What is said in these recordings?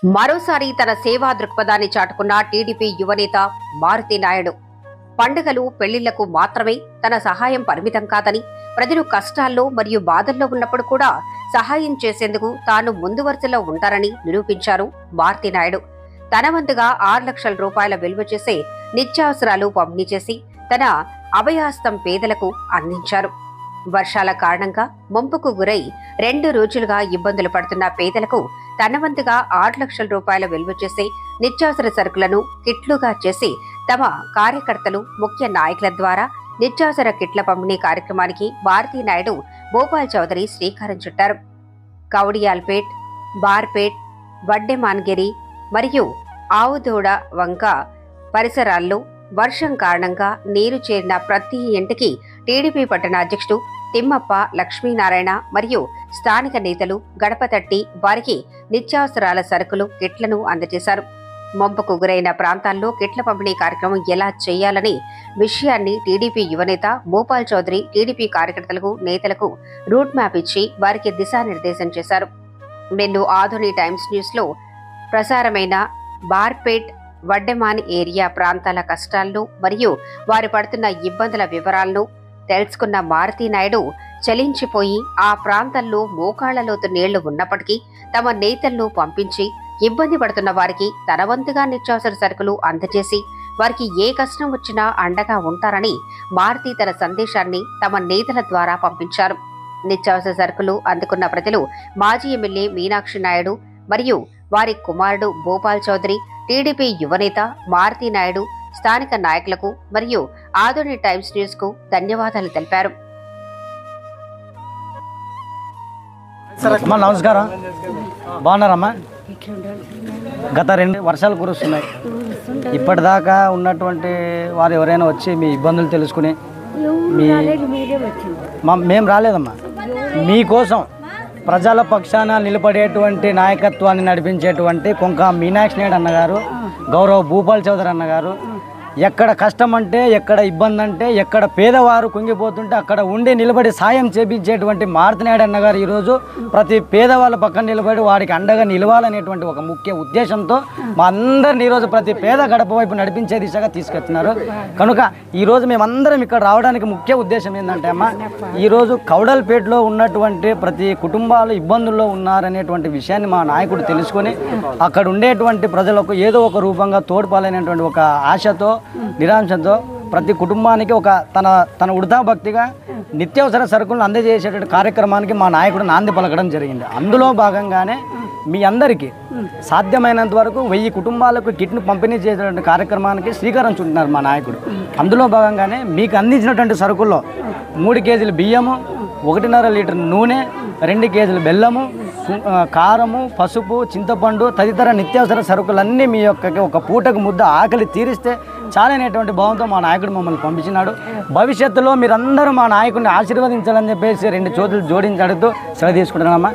మరోసారి తన సేవా దృక్పథాన్ని చాటుకున్న టీడీపీ యువనేత మారుతి నాయుడు పండుగలు పెళ్లిళ్లకు మాత్రమే తన సహాయం పరిమితం కాదని, ప్రజలు కష్టాల్లో మరియు బాధల్లో ఉన్నప్పుడు కూడా సహాయం చేసేందుకు తాను ముందు వరుసలో ఉంటారని నిరూపించారు మారుతి నాయుడు. తన వంతుగా 6 లక్షల రూపాయల విలువ చేసే నిత్యావసరాలు పంపిణీ చేసి తన అభయాస్తం పేదలకు అందించారు. వర్షాల కారణంగా ముంపుకు గురై 2 రోజులుగా ఇబ్బందులు పడుతున్న పేదలకు తన వంతుగా 6 లక్షల రూపాయల విలువ చేసే నిత్యావసర సరుకులను కిట్లుగా చేసి తమ కార్యకర్తలు, ముఖ్య నాయకుల ద్వారా నిత్యావసర కిట్ల పంపిణీ కార్యక్రమానికి మారుతి నాయుడు, భూపాల్ చౌదరి శ్రీకారం చుట్టారు. కౌడియాల్పేట్, బార్పేట్, వడ్డెమాన్గిరి మరియు ఆవుదోడ వంక పరిసరాల్లో వర్షం కారణంగా నీరు చేరిన ప్రతి ఇంటికి టీడీపీ పట్టణ అధ్యక్షుడు తిమ్మప్ప, లక్ష్మీనారాయణ మరియు స్థానిక నేతలు గడప తట్టి వారికి నిత్యావసరాల సరుకులు, కిట్లను అందజేశారు. ముంపుకు గురైన ప్రాంతాల్లో కిట్ల పంపిణీ కార్యక్రమం ఎలా చేయాలనే విషయాన్ని టీడీపీ యువనేత భూపాల్ చౌదరి టీడీపీ కార్యకర్తలకు, నేతలకు రూట్ మ్యాప్ ఇచ్చి వారికి దిశానిర్దేశం చేశారు. నిన్ను ఆధుని టైమ్స్ న్యూస్ లో ప్రసారమైన బార్పేట్, వడ్డెమాన్ ఏరియా ప్రాంతాల కష్టాలను మరియు వారు పడుతున్న ఇబ్బందుల వివరాలను తెలుసుకున్న మారుతి నాయుడు చలించిపోయి ఆ ప్రాంతాల్లో మోకాళ్లలోతు నీళ్లు ఉన్నప్పటికీ తమ నేతలను పంపించి ఇబ్బంది పడుతున్న వారికి తన వంతుగా నిత్యావసర సరుకులు అందజేసి వారికి ఏ కష్టం వచ్చినా అండగా ఉంటారని మారుతి తన సందేశాన్ని తమ నేతల ద్వారా పంపించారు. నిత్యావసర సరుకులు అందుకున్న ప్రజలు మాజీ ఎమ్మెల్యే మీనాక్షి నాయుడు మరియు వారి కుమారుడు భూపాల్ చౌదరి, టీడీపీ యువనేత మారుతి నాయుడు, స్థానిక నాయకులకు మరియు ఆధుని టైమ్స్ న్యూస్ కు ధన్యవాదాలు తెలిపారు. నమస్కారం, బాగున్నారమ్మా? గత 2 వర్షాలు కురుస్తున్నాయి. ఇప్పటిదాకా ఉన్నటువంటి వారు ఎవరైనా వచ్చి మీ ఇబ్బందులు తెలుసుకుని మేము రాలేదమ్మా, మీకోసం ప్రజల పక్షాన నిలబడేటువంటి నాయకత్వాన్ని నడిపించేటువంటి కొంక మీనాక్షి నాయుడు అన్నగారు, గౌరవ భూపాల్ చౌదరి అన్నగారు, ఎక్కడ కష్టం అంటే, ఎక్కడ ఇబ్బంది అంటే, ఎక్కడ పేదవారు కుంగిపోతుంటే అక్కడ ఉండి నిలబడి సాయం చేపించేటువంటి మారుతి నాయుడు అన్నగారు ఈరోజు ప్రతి పేదవాళ్ళ పక్కన నిలబడి వాడికి అండగా నిలవాలనేటువంటి ఒక ముఖ్య ఉద్దేశంతో మా అందరిని ఈరోజు ప్రతి పేద గడప వైపు నడిపించే దిశగా తీసుకెళ్తున్నారు. కనుక ఈరోజు మేమందరం ఇక్కడ రావడానికి ముఖ్య ఉద్దేశం ఏంటంటే అమ్మ, ఈరోజు కౌడల్పేటలో ఉన్నటువంటి ప్రతి కుటుంబాలు ఇబ్బందుల్లో ఉన్నారనేటువంటి విషయాన్ని మా నాయకుడు తెలుసుకొని అక్కడ ఉండేటువంటి ప్రజలకు ఏదో ఒక రూపంగా తోడ్పాలనేటువంటి ఒక ఆశతో, నిరాశతో ప్రతి కుటుంబానికి ఒక తన ఉడతా భక్తిగా నిత్యావసర సరుకులను అందజేసేటువంటి కార్యక్రమానికి మా నాయకుడు నాంది పలకడం జరిగింది. అందులో భాగంగానే మీ అందరికీ సాధ్యమైనంత వరకు 1000 కుటుంబాలకు కిట్ను పంపిణీ చేసేటువంటి కార్యక్రమానికి శ్రీకారం చుట్టినారు మా నాయకుడు. అందులో భాగంగానే మీకు అందించినటువంటి సరుకుల్లో 3 కేజీలు బియ్యము, 1.5 లీటర్ నూనె, 2 కేజీలు బెల్లము, కారము, పసుపు, చింతపండు తదితర నిత్యావసర సరుకులన్నీ మీ యొక్క ఒక పూటకు ముద్ద ఆకలి తీరిస్తే చాలనేటువంటి భావంతో మా నాయకుడు మమ్మల్ని పంపించినాడు. భవిష్యత్తులో మీరందరూ మా నాయకుడిని ఆశీర్వదించాలని చెప్పేసి 2 చేతులు జోడించి అడుగుతూ సెలవు తీసుకుంటున్నామా.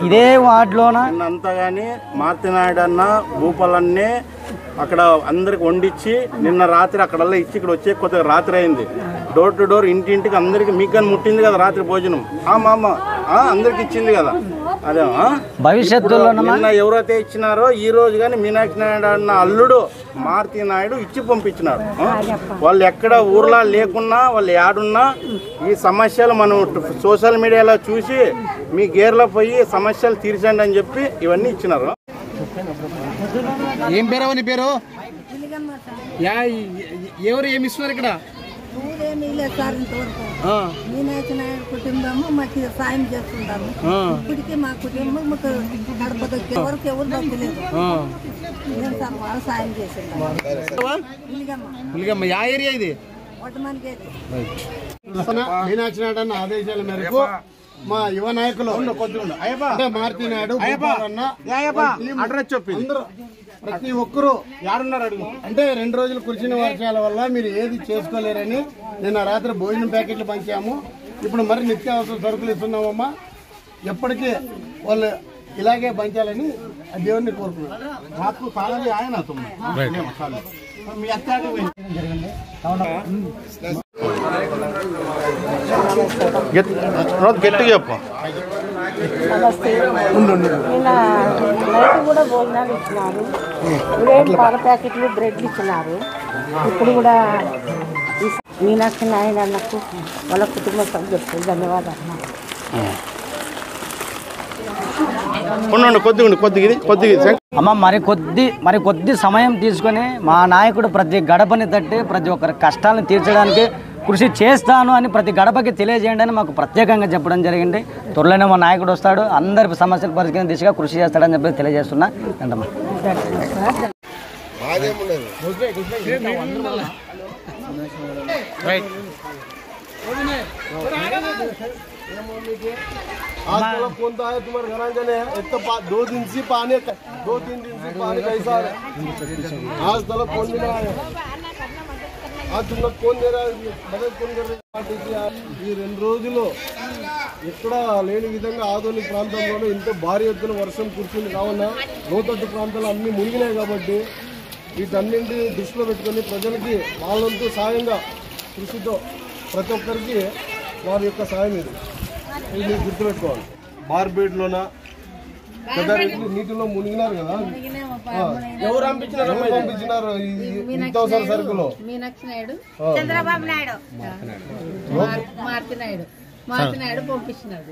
ఇదే వార్డులోన అంతా కానీ మారుతి నాయుడు అన్న, భూపాలన్నే అక్కడ అందరికి వండించి నిన్న రాత్రి అక్కడల్లా ఇచ్చి ఇక్కడ వచ్చే కొద్దిగా రాత్రి అయింది. డోర్ టు డోర్, ఇంటింటికి అందరికి మీకు కానీ ముట్టింది కదా రాత్రి భోజనం. మా అమ్మ అందరికి ఇచ్చింది కదా. అదే భవిష్యత్తులో నిన్న ఎవరైతే ఇచ్చినారో ఈ రోజు కానీ మీనాక్షి నాయుడు అన్న అల్లుడు మారుతి నాయుడు ఇచ్చి పంపించినారు. వాళ్ళు ఎక్కడ ఊర్లా లేకున్నా, వాళ్ళు ఏడున్నా ఈ సమస్యలు మనం సోషల్ మీడియాలో చూసి మీ గేర్లో పోయి సమస్యలు తీర్చండి అని చెప్పి ఇవన్నీ ఇచ్చినారు. ఏం పేరు నీ పేరు? ఎవరు ఏమి ఇస్తున్నారు ఇక్కడ? మీనాక్షి నాయుడు కుటుంబము మాకు సాయం చేస్తుంటాము. ఇప్పటికీ మా కుటుంబం మాకు గడప ఎవరికి ఎవరు దొక్కలేదు. వాళ్ళు సాయం చేస్తున్నాం. యా ఏరియా ఇది? మీనాక్షి నాయుడు అన్న ఆదేశాల మేరకు మా యువ నాయకులు అంటే మారుతి నాయుడు, అందరూ ప్రతి ఒక్కరూ అంటే 2 రోజులు కురిసిన వర్షాల వల్ల మీరు ఏది చేసుకోలేరని నిన్న రాత్రి భోజనం ప్యాకెట్లు పంచాము. ఇప్పుడు మరి నిత్యావసర సరుకులు ఇస్తున్నామమ్మా. ఎప్పటికీ వాళ్ళు ఇలాగే పంచాలని దేవుడిని కోరుకున్నారు. మాకు కాలని ఆయన మీ అత్యాగం జరిగింది. గట్టిగా చెప్పు. నమస్తే. నిన్న నైట్ కూడా భోజనాలు ఇచ్చినారు. ఉదయం పాల ప్యాకెట్లు బ్రెడ్లు ఇచ్చినారు. ఇప్పుడు కూడా మీనాక్షి నాయుడు అన్నకు వాళ్ళ కుటుంబ సభ్యులకు ధన్యవాదాలు. కొద్దిగా అమ్మ మరి కొద్ది సమయం తీసుకొని మా నాయకుడు ప్రతి గడపని తట్టి ప్రతి ఒక్కరి కష్టాలను తీర్చడానికి కృషి చేస్తాను అని ప్రతి గడపకి తెలియజేయండి అని మాకు ప్రత్యేకంగా చెప్పడం జరిగింది. త్వరలోనే మా నాయకుడు వస్తాడు, అందరి సమస్యలు పరిష్కరించే దిశగా కృషి చేస్తాడని చెప్పి తెలియజేస్తున్నా. ఎంతమ్మా आज तलक कोणता आहे तुम्हाला घरांच्याने एक तर 2-3 दिन से पानी कैसा है आज तलक कौन मिला है आज तुम लोग कौन दे रहा है मदद कौन कर रहे पार्टी की ఈ 2 రోజులు ఎక్కడ లేని విధంగా ఆదోని ప్రాంతంలోనే ఇంత భారీ ఎత్తున వర్షం కురిసింది. కావున లోతట్టు ప్రాంతాలు అన్ని మునిగినాయి కాబట్టి వీటన్నింటినీ దృష్టిలో పెట్టుకొని ప్రజలకి వాళ్ళంతూ సాయంగా కృషితో ప్రతి ఒక్కరికి వారి యొక్క సాయం ఇది మీరు గుర్తుపెట్టుకోవాలి. బార్బేడ్లోన పెద్దారెడ్డి నీటిలో మునిగినారు కదా, ఎవరు పంపించినారు ఈ నిత్యావసర సరుకులు? మీనాక్షి నాయుడు, చంద్రబాబు నాయుడు, మారుతి నాయుడు పంపించినాడు.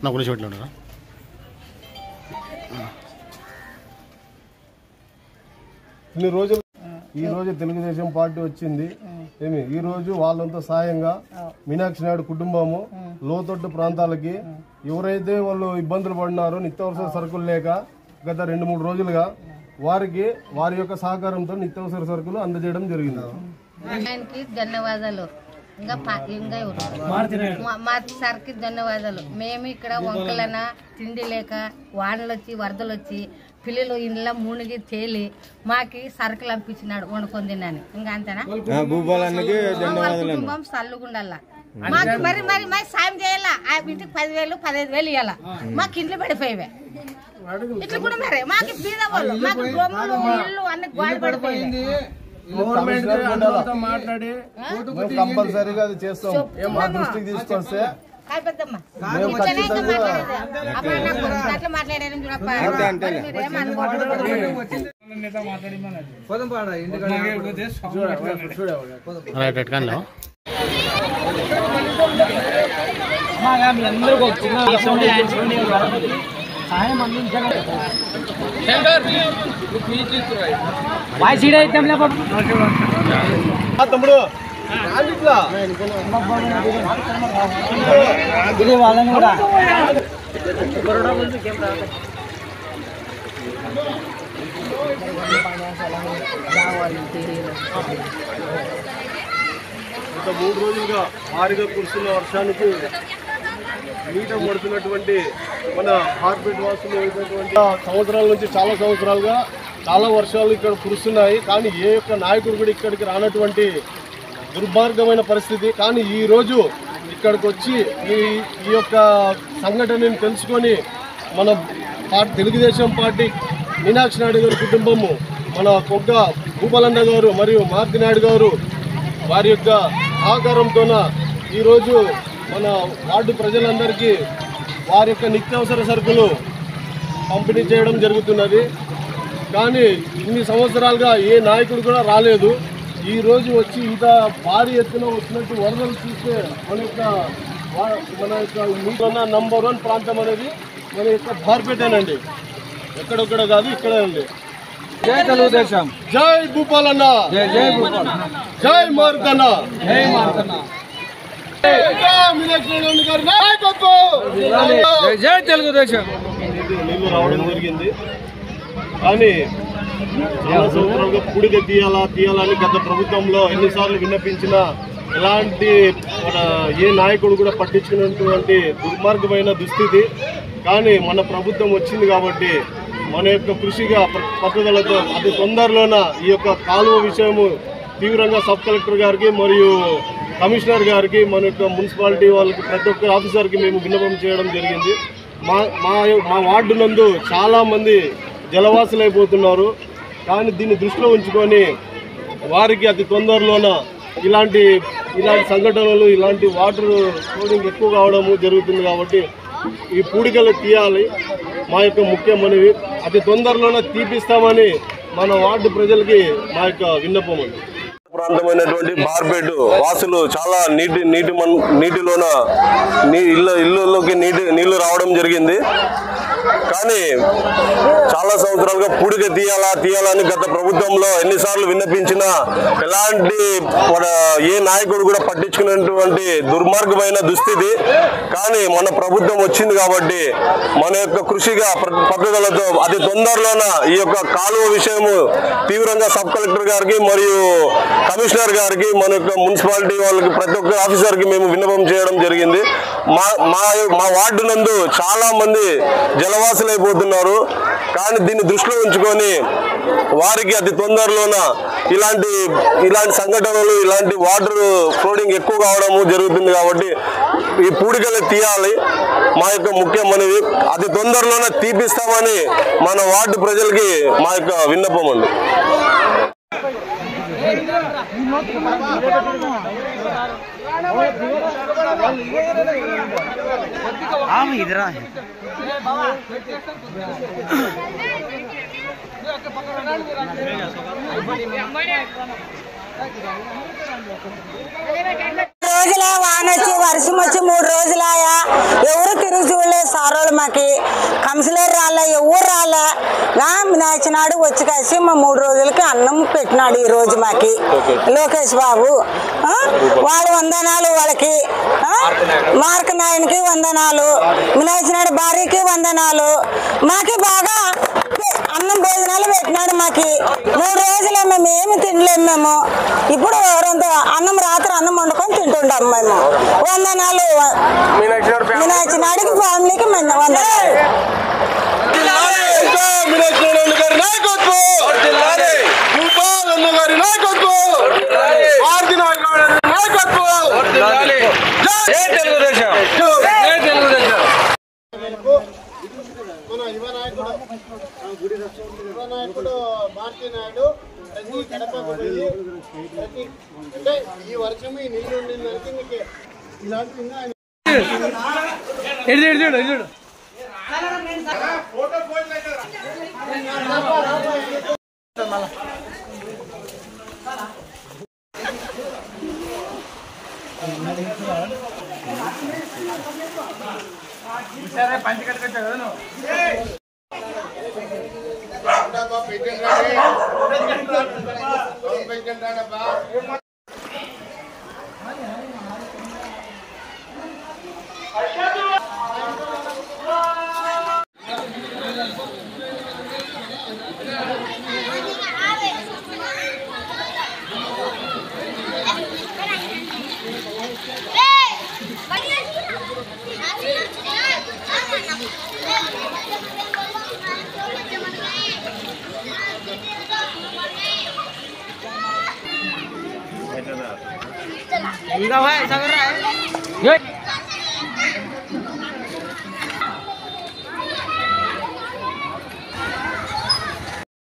నాకు గురించి పెట్టలేడు. ఇన్ని రోజులు ఈ రోజు తెలుగుదేశం పార్టీ వచ్చింది. ఈ రోజు వాళ్ళంతా సాయంగా మీనాక్షి నాయుడు కుటుంబము లోతట్టు ప్రాంతాలకి ఎవరైతే వాళ్ళు ఇబ్బందులు పడినారో నిత్యావసర సరుకులు లేక గత 2-3 రోజులుగా వారికి వారి యొక్క సహకారంతో నిత్యావసర సరుకులు అందజేయడం జరిగింది. ఆయనకి ధన్యవాదాలు. ఇంకా మారుతి సార్కి ధన్యవాదాలు. మేము ఇక్కడ వంకలన తిండి లేక వానలు వచ్చి వరదలు వచ్చి పిల్లలు ఇంట్లో మునిగి తేలి మాకి సరుకులు పంపించినాడు వండుకొని తిన్నాను. ఇంకా అంతేనా? కుటుంబం సల్లుగుండల్లా మాకు మరి మరి మరి సాయం చేయాలా. ఆ ఇంటికి 10,000-15,000 ఇవ్వాలా. మాకు ఇంట్లో పడిపోయేవే ఇట్లా కూడా మరి మాకు బీద వాళ్ళు మాకు గోములు ఇల్లు అన్ని గోడ పడిపోయింది. మాట్లాడి కంపల్సరీగా అది చేస్తాం. మా దృష్టికి తీసుకొస్తే సాయం అందించాలి. తమ్ముడు ఇది వాళ్ళని కూడా గత 3 రోజులుగా భారీగా కురుస్తున్న వర్షానికి నీట పడుతున్నటువంటి మన హార్బేట్ వాసులు అయినటువంటి సంవత్సరాల నుంచి చాలా సంవత్సరాలుగా చాలా వర్షాలు ఇక్కడ కురుస్తున్నాయి. కానీ ఏ యొక్క నాయకుడు కూడా ఇక్కడికి రానటువంటి దుర్మార్గమైన పరిస్థితి. కానీ ఈరోజు ఇక్కడికి వచ్చి ఈ యొక్క సంఘటనని తెలుసుకొని మన తెలుగుదేశం పార్టీ మీనాక్షి నాయుడు గారి కుటుంబము మన కొగ్గ భూపాలన్న గారు మరియు మారుతి నాయుడు గారు వారి యొక్క సహకారంతోన ఈరోజు మన వార్డు ప్రజలందరికీ వారి యొక్క నిత్యావసర సరుకులు పంపిణీ చేయడం జరుగుతున్నది. కానీ ఇన్ని సంవత్సరాలుగా ఏ నాయకుడు కూడా రాలేదు. ఈరోజు వచ్చి ఇంత భారీ ఎత్తున వచ్చినట్టు వరదలు చూస్తే మన యొక్క మీకున్న నంబర్ 1 ప్రాంతం అనేది మన యొక్క బార్పేటేనండి. ఎక్కడొక్కడ కాదు, ఇక్కడే ఉంది. జై తెలుగుదేశం, జై భూపాలన్న, జై భూపాలన్న, జై మారుతన్న, జై మారుతన్న, జై తెలుగుదేశం. నీళ్లు రావడం జరిగింది. కానీ చాలా సంవత్సరాలుగా పూడిక తీయాలని గత ప్రభుత్వంలో ఎన్నిసార్లు విన్నపించినా ఎలాంటి ఏ నాయకుడు కూడా పట్టించుకున్నటువంటి దుర్మార్గమైన దుస్థితి. కానీ మన ప్రభుత్వం వచ్చింది కాబట్టి మన యొక్క కృషిగా పట్టుదలతో అతి తొందరలోన ఈ యొక్క కాలువ విషయము తీవ్రంగా సబ్ కలెక్టర్ గారికి మరియు కమిషనర్ గారికి మన యొక్క మున్సిపాలిటీ వాళ్ళకి ప్రతి ఒక్క ఆఫీసర్కి మేము విన్నపం చేయడం జరిగింది. మా వార్డు నందు చాలామంది జలవాసులైపోతున్నారు. కానీ దీన్ని దృష్టిలో ఉంచుకొని వారికి అతి తొందరలోన ఇలాంటి సంఘటనలు, ఇలాంటి వాటర్ ఫ్లోడింగ్ ఎక్కువ కావడము జరుగుతుంది. కాబట్టి ఈ పూడికలు తీయాలి మా యొక్క ముఖ్య మనవి. అతి తొందరలోనే తీపిస్తామని మన వార్డు ప్రజలకి మా యొక్క విన్నపం అండి. ప్రాంతమైనటువంటి బార్పేట వాసులు చాలా నీటిలోన ఇళ్ళలోకి నీళ్లు రావడం జరిగింది. కానీ చాలా సంవత్సరాలుగా పూడిక తీయాలని గత ప్రభుత్వంలో ఎన్నిసార్లు విన్నపించినా ఎలాంటి ఏ నాయకుడు కూడా పట్టించుకునేటువంటి దుర్మార్గమైన దుస్థితి. కానీ మన ప్రభుత్వం వచ్చింది కాబట్టి మన యొక్క కృషిగా పట్టుదలతో అతి తొందరలోన ఈ యొక్క కాలువ విషయము తీవ్రంగా సబ్ కలెక్టర్ గారికి మరియు కమిషనర్ గారికి, మన యొక్క మున్సిపాలిటీ వాళ్ళకి, ప్రతి ఒక్క ఆఫీసర్కి మేము విన్నపం చేయడం జరిగింది. మా వార్డు నందు చాలా మంది జలవాసులైపోతున్నారు. కానీ దీన్ని దృష్టిలో ఉంచుకొని వారికి అతి తొందరలోన ఇలాంటి సంఘటనలు, ఇలాంటి వాటర్ ఫ్లోడింగ్ ఎక్కువ కావడము జరుగుతుంది. కాబట్టి ఈ పూడికలు తీయాలి మా యొక్క ముఖ్య మనవి. అతి తొందరలోన తీపిస్తామని మన వార్డు ప్రజలకి మా యొక్క విన్నపం అండి. ఇదిరా రోజుల వాన వచ్చి వర్షం వచ్చి 3 రోజులాయా ఎవరు తిరిగి చూడలేదు సారోళ్ళు. మాకి కంసలేరు రాలే, ఎవరు రాలే. నాచినాడు వచ్చి కలిసి మా 3 రోజులకి అన్నం పెట్టినాడు ఈ రోజు మాకి లోకేష్ బాబు. వాళ్ళు వందనాలు వాళ్ళకి, మార్క నాయనకి వందనాలు, నాచినాడు భార్యకి వందనాలు. మాకి బాగా అన్నం భోజనాలు పెట్టినాడు. మాకి 3 రోజులే మేము ఏమి తినలేము. మేము ఇప్పుడు అన్నం రాత్రి అన్నం వండుకొని తింటుంటాం మేము. వందనాలు మీనాచినాడికి ఫ్యామిలీకి వందనాలు. మన యువ నాయకుడు భారతీ నాయుడు ప్రతి గడపకు వెళ్ళి అంటే ఈ వర్షం ఈ నీళ్ళు ఉండిందంటే మీకు ఇలాంటి పంచి కట్టుకొచ్చా కదా నువ్వు Enggak, Pak, saya